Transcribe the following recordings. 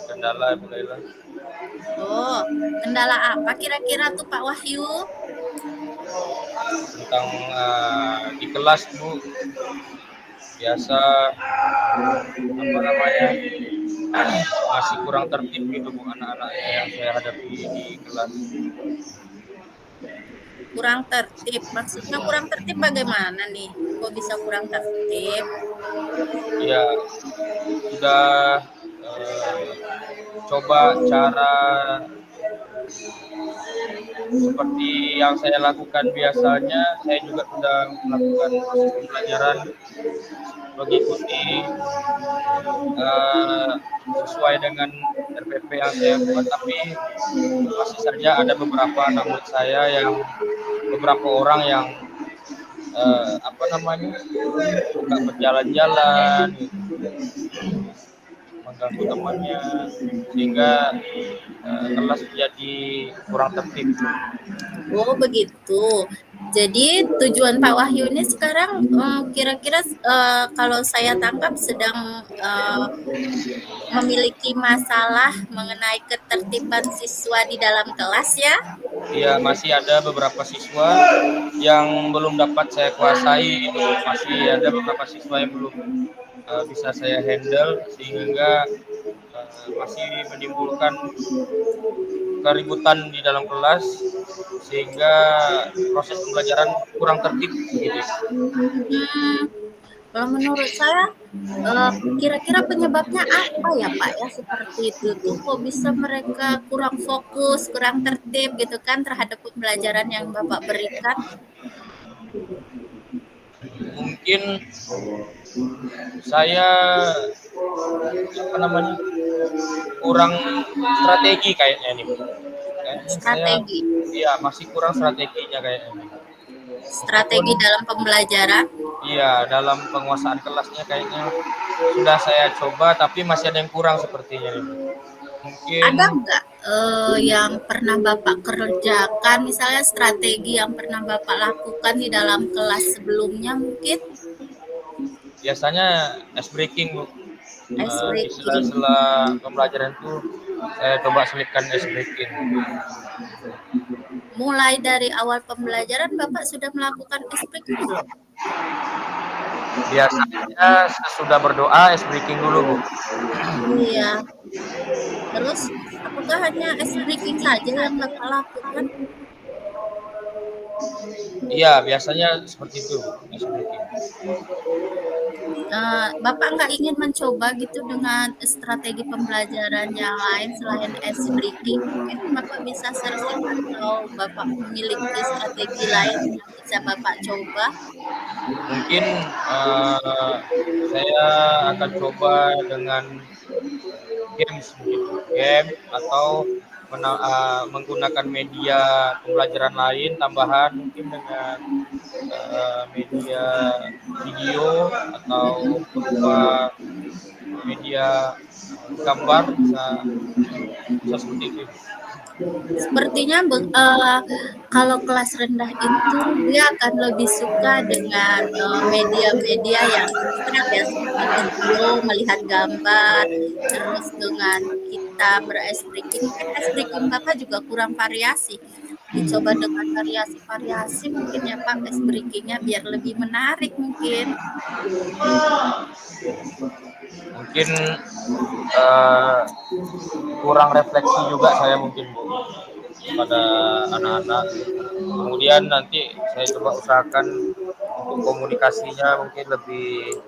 kendala mulailah Oh, kendala apa kira-kira tuh Pak Wahyu? tentang di kelas Bu, biasa apa namanya masih kurang tertib gitu Bu, anak-anaknya yang saya hadapi di kelas. Kurang tertib. Maksudnya kurang tertib bagaimana nih? Kok bisa kurang tertib? Ya sudah coba cara seperti yang saya lakukan biasanya, saya juga sudah melakukan proses pembelajaran mengikuti sesuai dengan RPP yang saya buat, tapi masih saja ada beberapa anak murid saya yang beberapa orang yang apa namanya suka berjalan-jalan gitu, mengganggu temannya sehingga kelas menjadi kurang tertib. Oh, begitu. Jadi tujuan Pak Wahyu ini sekarang kira-kira kalau saya tangkap sedang memiliki masalah mengenai ketertiban siswa di dalam kelas ya? Ya masih ada beberapa siswa yang belum dapat saya kuasai, itu masih ada beberapa siswa yang belum bisa saya handle sehingga masih menimbulkan keributan di dalam kelas sehingga proses pembelajaran kurang tertib gitu. Kalau menurut saya kira-kira penyebabnya apa ya Pak ya seperti itu tuh kok bisa mereka kurang fokus, kurang tertib gitu kan terhadap pembelajaran yang Bapak berikan? Mungkin saya apa namanya kurang strategi kayaknya nih. Kayaknya saya Strategi. masih kurang strateginya kayaknya. Strategi dalam pembelajaran. Iya, dalam penguasaan kelasnya kayaknya sudah saya coba tapi masih ada yang kurang sepertinya. Mungkin Ada nggak yang pernah Bapak kerjakan, misalnya strategi yang pernah Bapak lakukan di dalam kelas sebelumnya mungkin? biasanya ice breaking Bu. Ice Di breaking. sela-sela pembelajaran itu saya coba selipkan ice breaking. Mulai dari awal pembelajaran Bapak sudah melakukan ice breaking belum? Biasanya sesudah berdoa ice breaking dulu Bu. Iya. Terus apakah hanya ice breaking saja yang Bapak lakukan? Iya, biasanya seperti itu ice breaking. Bapak nggak ingin mencoba gitu dengan strategi pembelajaran yang lain selain ice breaking? Mungkin Bapak bisa searching atau Bapak memiliki strategi lain yang bisa Bapak coba? Mungkin saya akan coba dengan games begitu, game atau menggunakan media pembelajaran lain tambahan, mungkin dengan media video atau berupa media gambar, bisa seperti itu. Sepertinya kalau kelas rendah itu dia akan lebih suka dengan media-media yang abstrak ya seperti video, melihat gambar, terus dengan kita ber-ice breaking. Mungkin ice breaking Bapak juga kurang variasi. Dicoba dengan variasi-variasi mungkin ya Pak ice breaking-nya biar lebih menarik mungkin. Mungkin kurang refleksi juga saya mungkin Bu pada anak-anak. Kemudian nanti saya coba usahakan untuk komunikasinya mungkin lebih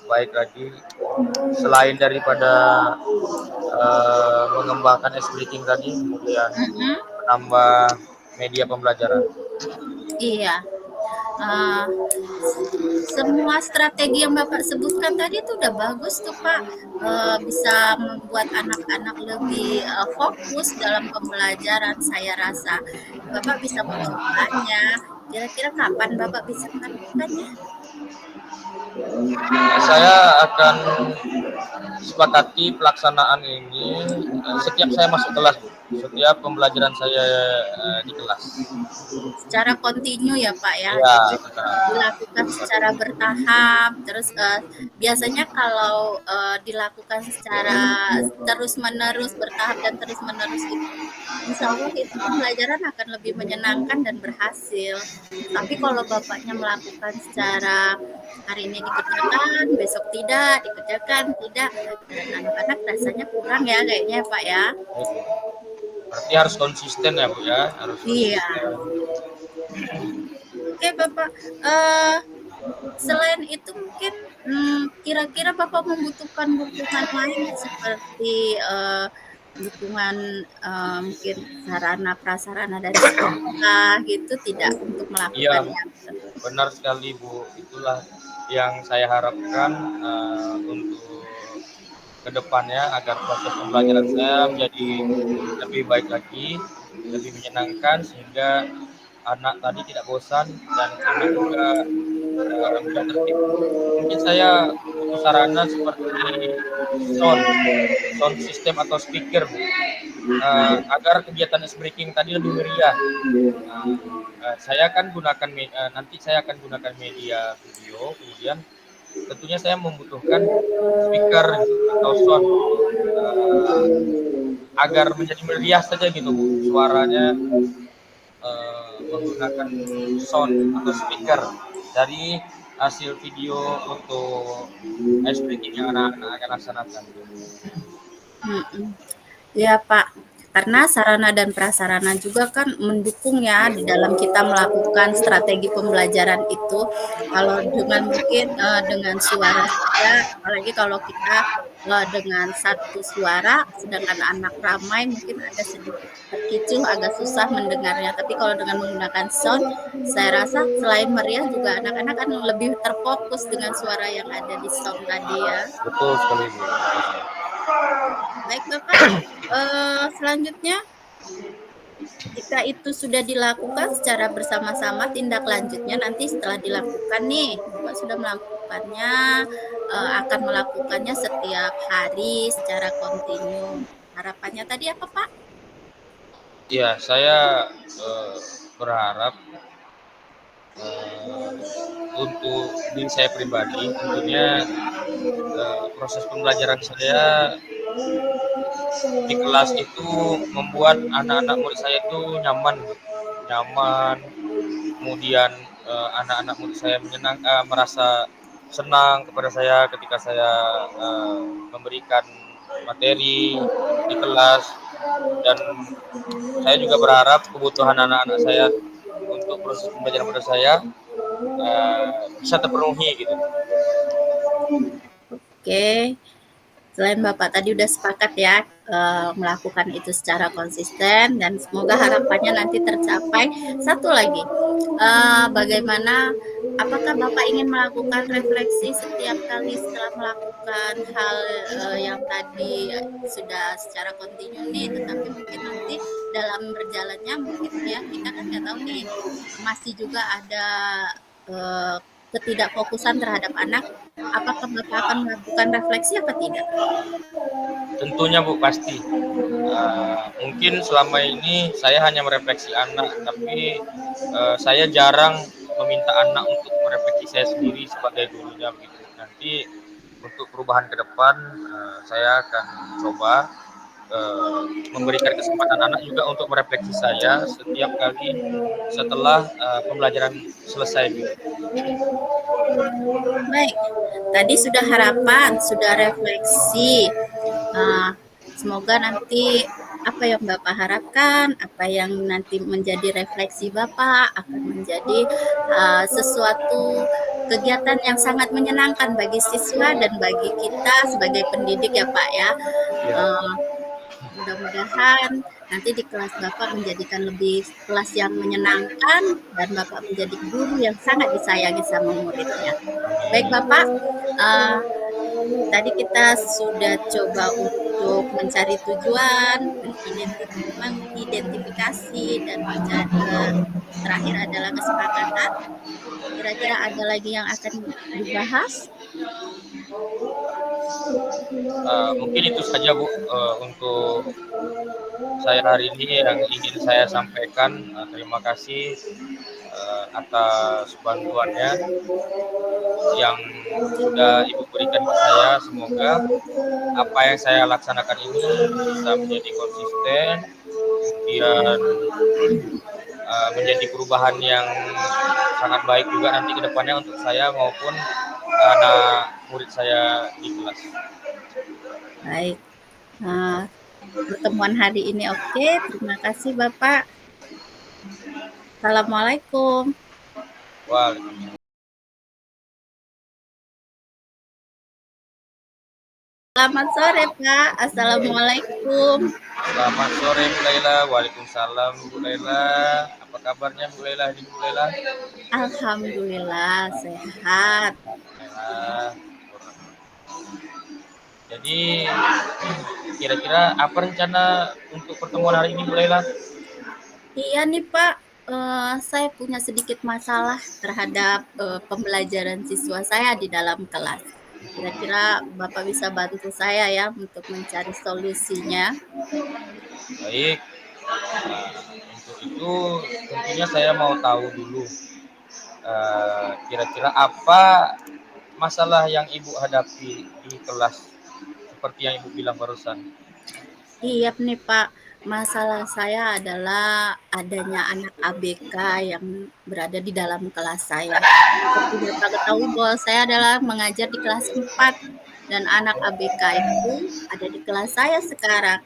baik lagi selain daripada mengembangkan ice breaking tadi, kemudian menambah media pembelajaran. Iya. Semua strategi yang Bapak sebutkan tadi itu udah bagus tuh Pak, bisa membuat anak-anak lebih fokus dalam pembelajaran saya rasa. Bapak bisa mencobanya. Kira-kira kapan Bapak bisa melakukannya? Saya akan sepakati pelaksanaan ini setiap saya masuk kelas. setiap pembelajaran saya di kelas. Secara kontinu ya Pak ya, Iya, jadi benar. dilakukan secara bertahap, terus biasanya kalau dilakukan secara terus-menerus, bertahap dan terus-menerus itu, insya Allah itu pembelajaran akan lebih menyenangkan dan berhasil. Tapi kalau bapaknya melakukan secara hari ini dikerjakan, besok tidak, dikerjakan tidak, dan anak-anak rasanya kurang ya kayaknya Pak ya. Berarti harus konsisten ya Bu ya, harus Iya. konsisten. Oke Bapak, eh selain itu mungkin kira-kira Bapak membutuhkan dukungan lain seperti dukungan mungkin sarana prasarana dari sekolah gitu tidak untuk Iya, melakukannya? benar sekali Bu. Itulah yang saya harapkan untuk kedepannya agar proses pembelajaran saya menjadi lebih baik lagi, lebih menyenangkan sehingga anak tadi tidak bosan dan anak juga mudah tertipu. Mungkin saya butuh sarana seperti sound, sound system atau speaker, Bu. Agar kegiatan ice breaking tadi lebih meriah. Saya akan gunakan nanti saya akan gunakan media video, kemudian tentunya saya membutuhkan speaker gitu, atau sound agar menjadi meriah saja gitu Bu, suaranya menggunakan sound atau speaker dari hasil video untuk ice breaking yang anak-anak akan laksanakan. Mm-mm. Ya Pak, karena sarana dan prasarana juga kan mendukung ya di dalam kita melakukan strategi pembelajaran itu. Kalau dengan mungkin dengan suara saja, apalagi kalau kita dengan satu suara, sedangkan anak ramai mungkin ada sedikit terkicau, agak susah mendengarnya. Tapi kalau dengan menggunakan sound, saya rasa selain meriah juga anak-anak kan lebih terfokus dengan suara yang ada di sound tadi ya. Betul sekali Bu. Baik Bapak, selanjutnya jika itu sudah dilakukan secara bersama-sama, tindak lanjutnya nanti setelah dilakukan nih, Bapak sudah melakukannya, akan melakukannya setiap hari secara kontinu. Harapannya tadi apa Pak? Ya, saya berharap untuk diri saya pribadi, tentunya proses pembelajaran saya di kelas itu membuat anak-anak murid saya itu nyaman, nyaman. Kemudian anak-anak murid saya merasa senang kepada saya ketika saya memberikan materi di kelas, dan saya juga berharap kebutuhan anak-anak saya untuk proses pembelajaran pada saya bisa terpenuhi gitu. Oke, selain Bapak tadi udah sepakat ya melakukan itu secara konsisten dan semoga harapannya nanti tercapai. Satu lagi, bagaimana apakah Bapak ingin melakukan refleksi setiap kali setelah melakukan hal yang tadi sudah secara kontinu nih, tetapi mungkin nanti dalam berjalannya mungkin ya kita kan nggak tahu nih masih juga ada eh, ketidakfokusan terhadap anak. Apakah Bapak akan melakukan refleksi apa tidak? Tentunya Bu, pasti. Mungkin selama ini saya hanya merefleksi anak, tapi saya jarang meminta anak untuk merefleksi saya sendiri sebagai gurunya begitu. Nanti untuk perubahan ke depan saya akan coba memberikan kesempatan anak juga untuk merefleksi saya setiap kali setelah pembelajaran selesai gitu. Baik, tadi sudah harapan, sudah refleksi. Nah, semoga nanti apa yang Bapak harapkan, apa yang nanti menjadi refleksi Bapak akan menjadi sesuatu kegiatan yang sangat menyenangkan bagi siswa dan bagi kita sebagai pendidik ya Pak ya. Ya, Uh, Mudah-mudahan nanti di kelas Bapak menjadikan lebih kelas yang menyenangkan dan Bapak menjadi guru yang sangat disayangi sama muridnya. Baik Bapak, uh, tadi kita sudah coba untuk mencari tujuan, mengidentifikasi dan terakhir adalah kesepakatan. Kira-kira ada lagi yang akan dibahas? Mungkin itu saja Bu, untuk saya hari ini yang ingin saya sampaikan. Terima kasih atas bantuannya yang sudah Ibu berikan ke saya. Semoga apa yang saya laksanakan ini bisa menjadi konsisten, kemudian menjadi perubahan yang sangat baik juga nanti ke depannya untuk saya maupun anak murid saya di kelas. Baik. Pertemuan hari ini oke. Terima kasih Bapak. Assalamualaikum. Waalaikumsalam. Selamat sore Pak. Assalamualaikum. Selamat sore Bu Laila. Waalaikumsalam Bu Laila. Apa kabarnya Bu Laila? Bu Laila? Alhamdulillah sehat. Alhamdulillah. Jadi kira-kira apa rencana untuk pertemuan hari ini Bu Laila? Iya nih Pak, saya punya sedikit masalah terhadap pembelajaran siswa saya di dalam kelas. Kira-kira Bapak bisa bantu saya ya untuk mencari solusinya. Baik. Untuk itu tentunya saya mau tahu dulu kira-kira apa masalah yang Ibu hadapi di kelas seperti yang Ibu bilang barusan. Iya nih Pak, masalah saya adalah adanya anak ABK yang berada di dalam kelas saya. Seperti Bapak ketahui bahwa saya adalah mengajar di kelas 4 dan anak ABK itu ada di kelas saya sekarang.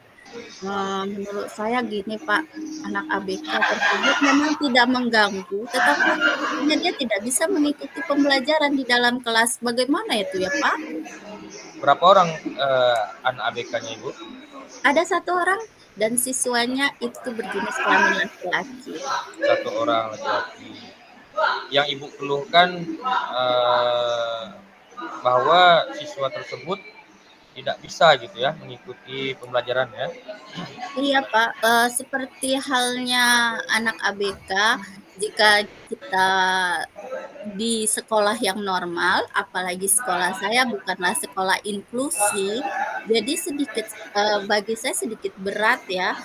Menurut saya gini Pak, anak ABK tersebut memang tidak mengganggu, tetapi sepertinya dia tidak bisa mengikuti pembelajaran di dalam kelas. Bagaimana itu ya Pak? Berapa orang anak ABK-nya Ibu? Ada 1 orang dan siswanya itu berjenis kelamin laki-laki. 1 orang laki-laki. Yang Ibu keluhkan bahwa siswa tersebut tidak bisa gitu ya mengikuti pembelajaran ya. Iya Pak, seperti halnya anak ABK, jika kita di sekolah yang normal, apalagi sekolah saya bukanlah sekolah inklusi, jadi sedikit bagi saya sedikit berat ya,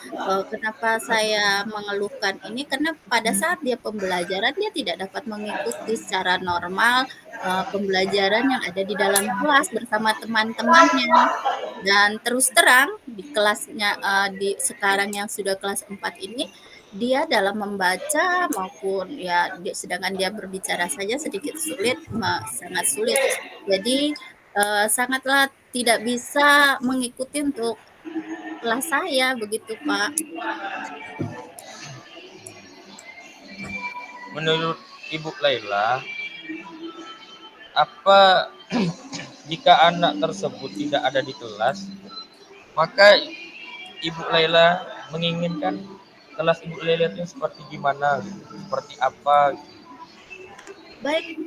kenapa saya mengeluhkan ini, karena pada saat dia pembelajaran, dia tidak dapat mengikuti secara normal, pembelajaran yang ada di dalam kelas bersama teman-temannya. Dan terus terang di kelasnya, di sekarang yang sudah kelas 4 ini, dia dalam membaca maupun ya sedangkan dia berbicara saja sedikit sulit, sangat sulit. Jadi, sangatlah tidak bisa mengikuti untuk kelas saya, begitu Pak. Menurut Ibu Laila, apa jika anak tersebut tidak ada di kelas, maka Ibu Laila menginginkan kelas Ibu Laila itu seperti gimana, seperti apa? Baik,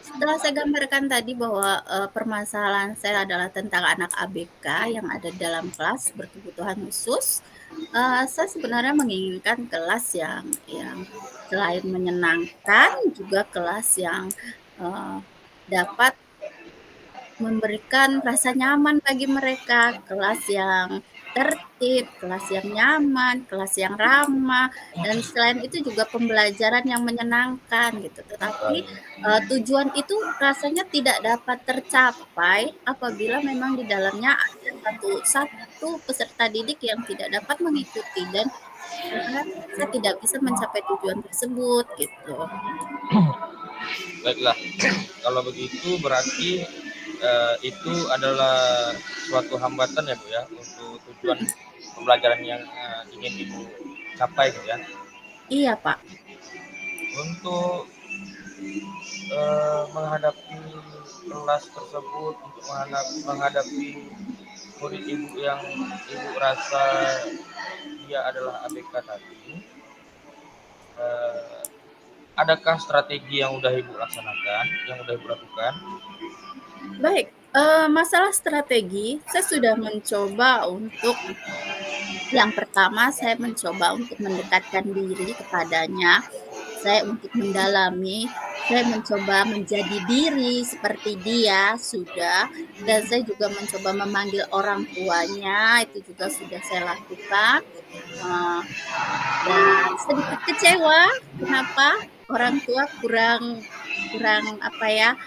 setelah saya gambarkan tadi bahwa permasalahan saya adalah tentang anak ABK yang ada dalam kelas berkebutuhan khusus, saya sebenarnya menginginkan kelas yang selain menyenangkan juga kelas yang dapat memberikan rasa nyaman bagi mereka, kelas yang tertib, kelas yang nyaman, kelas yang ramah, dan selain itu juga pembelajaran yang menyenangkan gitu. Tetapi tujuan itu rasanya tidak dapat tercapai apabila memang di dalamnya ada satu peserta didik yang tidak dapat mengikuti dan saya tidak bisa mencapai tujuan tersebut gitu. Baiklah, kalau begitu berarti itu adalah suatu hambatan ya Bu ya untuk tujuan pembelajaran yang ingin Ibu capai gitu ya. Iya Pak. Untuk menghadapi kelas tersebut, untuk menghadapi murid Ibu yang Ibu rasa dia adalah ABK tadi, adakah strategi yang udah Ibu laksanakan, yang udah Ibu lakukan? Baik, masalah strategi, saya sudah mencoba untuk yang pertama saya mencoba untuk mendekatkan diri kepadanya. saya untuk mendalami, saya mencoba menjadi diri seperti dia sudah, dan saya juga mencoba memanggil orang tuanya, itu juga sudah saya lakukan. Eh, dan sedikit kecewa, kenapa orang tua kurang kurang apa ya,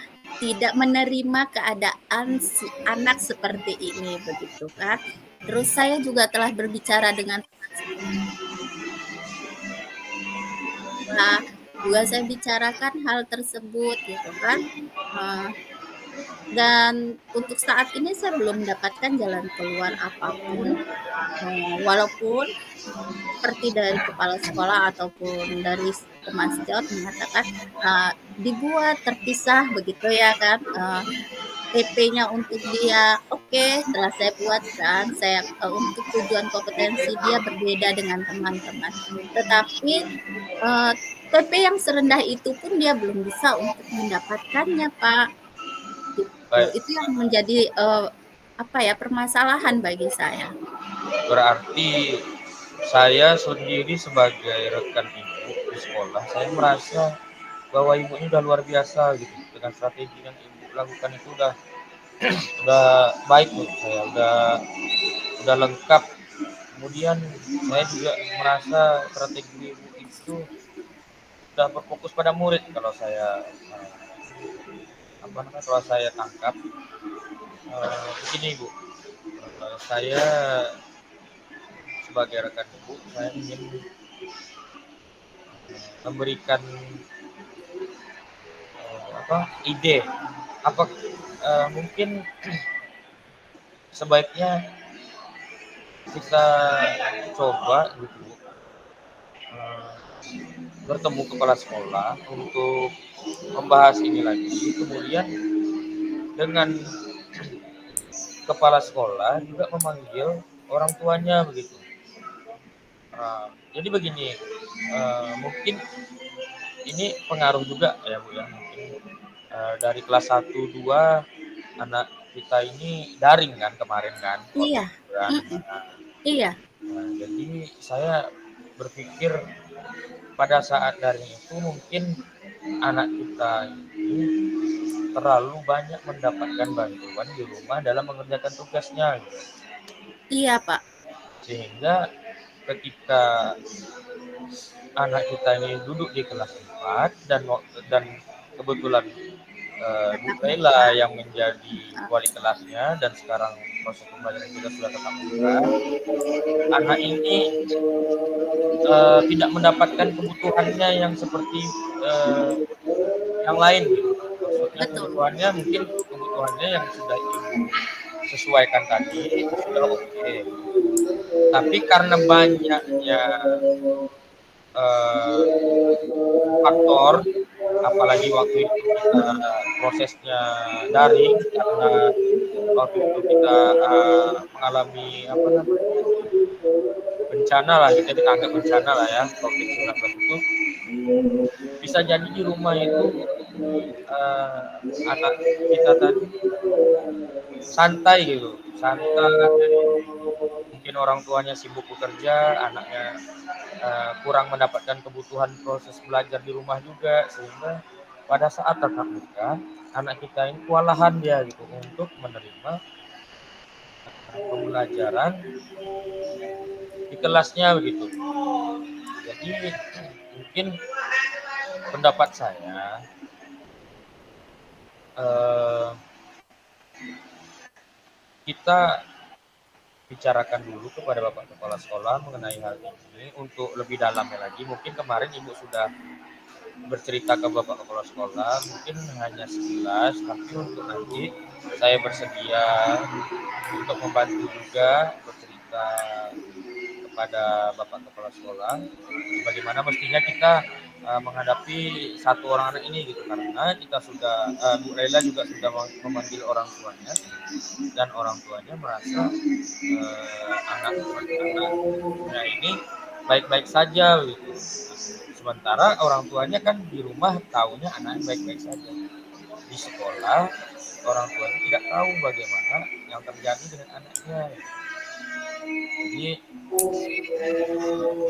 tidak menerima keadaan si anak seperti ini, begitu kan. Terus saya juga telah berbicara dengan teman sekolah, juga saya bicarakan hal tersebut gitu kan. Eh, dan untuk saat ini saya belum mendapatkan jalan keluar apapun, walaupun seperti dari kepala sekolah ataupun dari teman sejawat mengatakan dibuat terpisah begitu ya kan, TP-nya untuk dia oke, setelah saya buat kan, saya untuk tujuan kompetensi dia berbeda dengan teman-teman. Tetapi TP yang serendah itu pun dia belum bisa untuk mendapatkannya, Pak. Gitu. Baik, Itu yang menjadi apa ya, permasalahan bagi saya. berarti saya sendiri sebagai rekan ibu di sekolah, saya merasa bahwa ibu ini udah luar biasa gitu, dengan strategi yang ibu lakukan itu udah baik menurut saya, udah lengkap. Kemudian saya juga merasa strategi ibu itu udah berfokus pada murid. Kalau saya kalau saya tangkap begini ibu, saya sebagai rekan ibu, saya ingin memberikan ide, apa mungkin sebaiknya kita coba gitu bertemu kepala sekolah untuk membahas ini lagi, kemudian dengan kepala sekolah juga memanggil orang tuanya begitu. Jadi begini, mungkin ini pengaruh juga ya Bu ya, mungkin dari kelas 1, 2 anak kita ini daring kan kemarin kan, Iya, iya, jadi saya berpikir pada saat daring itu mungkin anak kita ini terlalu banyak mendapatkan bantuan di rumah dalam mengerjakan tugasnya, iya Pak. sehingga ketika anak kita ini duduk di kelas 4 dan kebetulan Bu Laila yang menjadi wali kelasnya dan sekarang proses pembelajaran kita sudah tetap muka, anak ini tidak mendapatkan kebutuhannya yang seperti yang lain gitu. Maksudnya Betul. kebutuhannya yang sudah ibu sesuaikan tadi itu sudah oke. Tapi karena banyaknya faktor, apalagi waktu itu kita prosesnya daring, karena waktu itu kita mengalami bencana lah, kita anggap bencana lah ya, COVID-19 itu bisa jadi di rumah itu anak kita tadi santai gitu, mungkin orang tuanya sibuk bekerja, anaknya kurang mendapatkan kebutuhan proses belajar di rumah juga, sehingga pada saat tatap muka anak kita ini kewalahan dia gitu untuk menerima pembelajaran di kelasnya begitu. Jadi mungkin pendapat saya kita bicarakan dulu kepada Bapak Kepala Sekolah mengenai hal ini untuk lebih dalamnya lagi. Mungkin kemarin Ibu sudah bercerita ke Bapak Kepala Sekolah, mungkin hanya sekilas, tapi untuk nanti saya bersedia untuk membantu juga bercerita kepada Bapak Kepala Sekolah bagaimana mestinya kita menghadapi satu orang anak ini gitu, karena kita sudah Bu Laila juga sudah memanggil orang tuanya dan orang tuanya merasa anak-anaknya ini baik-baik saja gitu. Sementara orang tuanya kan di rumah tahunya anaknya baik-baik saja. Di sekolah orang tuanya tidak tahu bagaimana yang terjadi dengan anaknya. Jadi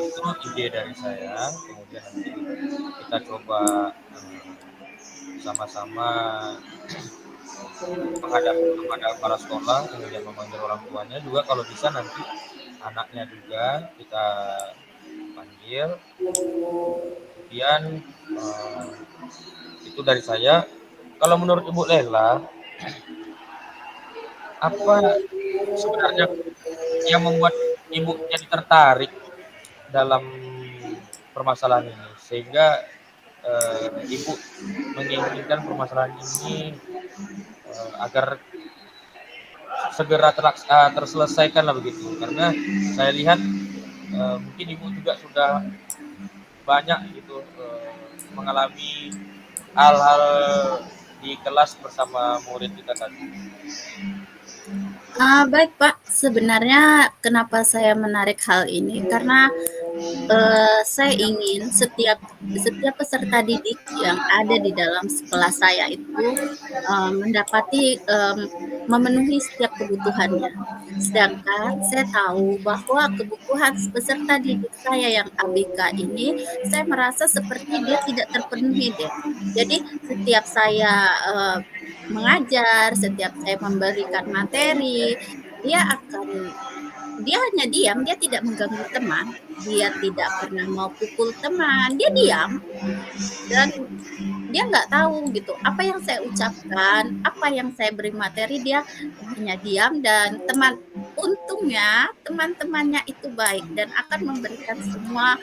itu ide dari saya. Kemudian nanti kita coba sama-sama menghadap kepada para sekolah, kemudian memanggil orang tuanya juga, kalau bisa nanti anaknya juga kita panggil. Kemudian itu dari saya. Kalau menurut Ibu Lela, apa sebenarnya yang membuat Ibu jadi tertarik dalam permasalahan ini sehingga Ibu menginginkan permasalahan ini agar segera terselesaikan lah begitu, karena saya lihat mungkin Ibu juga sudah banyak gitu mengalami hal-hal di kelas bersama murid kita tadi. Baik Pak, sebenarnya kenapa saya menarik hal ini karena saya ingin setiap peserta didik yang ada di dalam kelas saya itu memenuhi setiap kebutuhannya. Sedangkan saya tahu bahwa kebutuhan peserta didik saya yang ABK ini, saya merasa seperti dia tidak terpenuhi deh. Jadi setiap saya mengajar, setiap saya memberikan materi, dia hanya diam, dia tidak mengganggu teman, dia tidak pernah mau pukul teman, dia diam dan dia nggak tahu gitu apa yang saya ucapkan, apa yang saya beri materi, dia hanya diam dan untungnya teman-temannya itu baik dan akan memberikan semua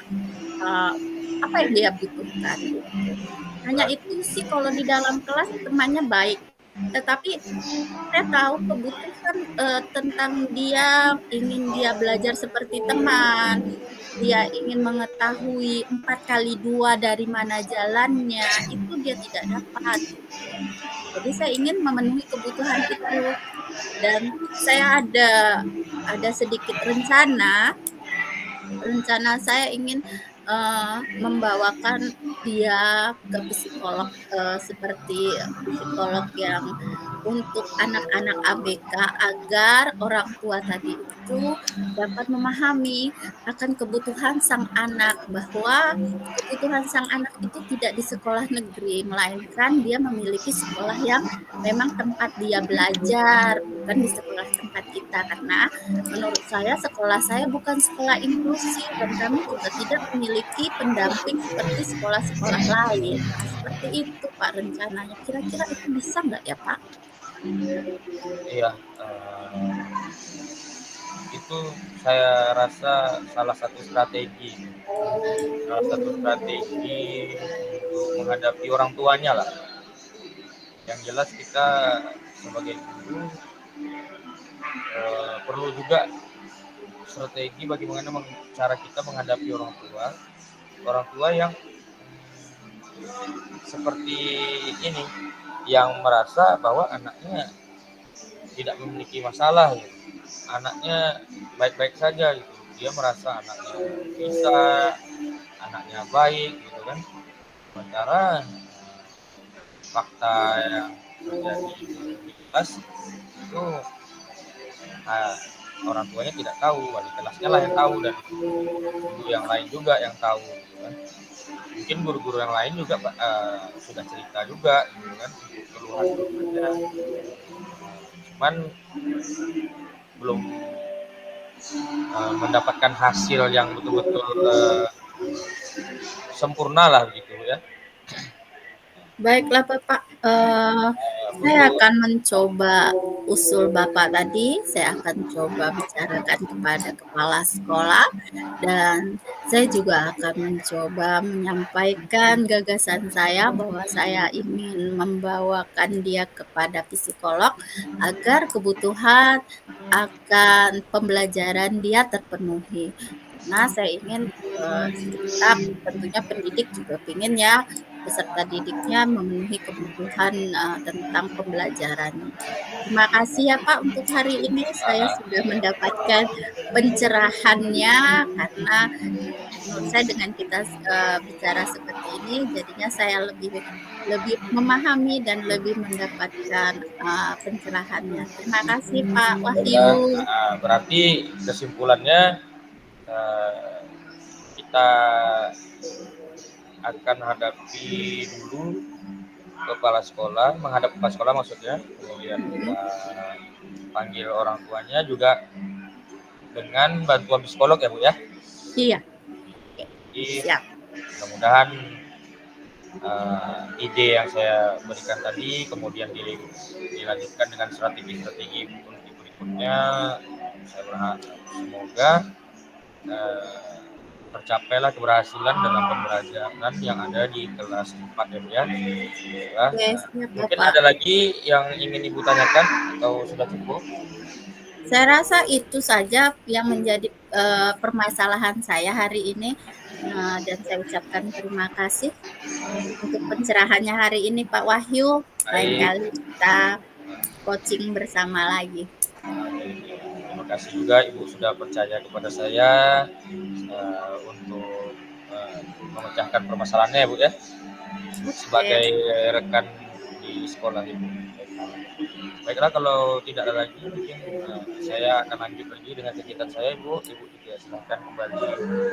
apa yang dia butuhkan gitu. Hanya itu sih kalau di dalam kelas temannya baik. Tetapi saya tahu kebutuhan tentang dia ingin dia belajar seperti teman, dia ingin mengetahui 4x2 dari mana jalannya, itu dia tidak dapat. Jadi saya ingin memenuhi kebutuhan itu dan saya ada sedikit rencana saya ingin membawakan dia ke psikolog seperti psikolog yang untuk anak-anak ABK agar orang tua tadi itu dapat memahami akan kebutuhan sang anak, bahwa kebutuhan sang anak itu tidak di sekolah negeri, melainkan dia memiliki sekolah yang memang tempat dia belajar, bukan di sekolah tempat kita. Karena menurut saya sekolah saya bukan sekolah inklusif dan kami juga tidak memiliki pendamping seperti sekolah-sekolah lain. Nah, seperti itu Pak rencananya. Kira-kira itu bisa nggak ya Pak? Iya, itu saya rasa salah satu strategi untuk menghadapi orang tuanya lah. Yang jelas kita sebagai guru perlu juga strategi bagaimana cara kita menghadapi orang tua yang seperti ini, yang merasa bahwa anaknya tidak memiliki masalah gitu. Anaknya baik-baik saja gitu. Dia merasa anaknya bisa, anaknya baik gitu kan. Sementara fakta yang terjadi di kelas itu orang tuanya tidak tahu, wali kelasnya lah yang tahu dan guru yang lain juga yang tahu gitu kan. Mungkin guru-guru yang lain juga sudah cerita juga gitu kan, keluhan-keluhannya, cuman belum mendapatkan hasil yang betul-betul sempurna lah gitu ya. Baiklah Bapak, saya akan mencoba usul Bapak tadi, saya akan coba bicarakan kepada kepala sekolah dan saya juga akan mencoba menyampaikan gagasan saya bahwa saya ingin membawakan dia kepada psikolog agar kebutuhan akan pembelajaran dia terpenuhi. Karena saya ingin kita tentunya pendidik juga ingin ya peserta didiknya memenuhi kebutuhan tentang pembelajarannya. Terima kasih ya Pak untuk hari ini saya sudah mendapatkan pencerahannya karena menurut saya dengan kita bicara seperti ini jadinya saya lebih lebih memahami dan lebih mendapatkan pencerahannya. Terima kasih Pak Wahyu. Berarti kesimpulannya kita akan hadapi dulu menghadap kepala sekolah maksudnya, kemudian kita panggil orang tuanya juga dengan bantuan psikolog ya Bu ya. Iya. Jadi, Siap. mudah-mudahan ide yang saya berikan tadi kemudian dilanjutkan dengan strategi-strategi berikutnya. Saya berharap semoga tercapailah keberhasilan dalam pembelajaran yang ada di kelas 4 ya Bu ya. Yes, Mungkin Bapak. ada lagi yang ingin Ibu tanyakan atau sudah cukup? Saya rasa itu saja yang menjadi permasalahan saya hari ini dan saya ucapkan terima kasih untuk pencerahannya hari ini Pak Wahyu. Lain kali kita coaching bersama lagi. Terima kasih juga Ibu sudah percaya kepada saya untuk memecahkan permasalahannya ya Bu ya, sebagai rekan di sekolah Ibu. Baiklah, kalau tidak ada lagi mungkin saya akan lanjut lagi dengan kegiatan saya Ibu. Ibu juga silahkan kembali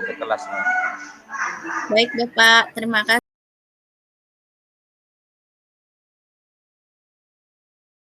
ke kelasnya. Baik Bapak, terima kasih.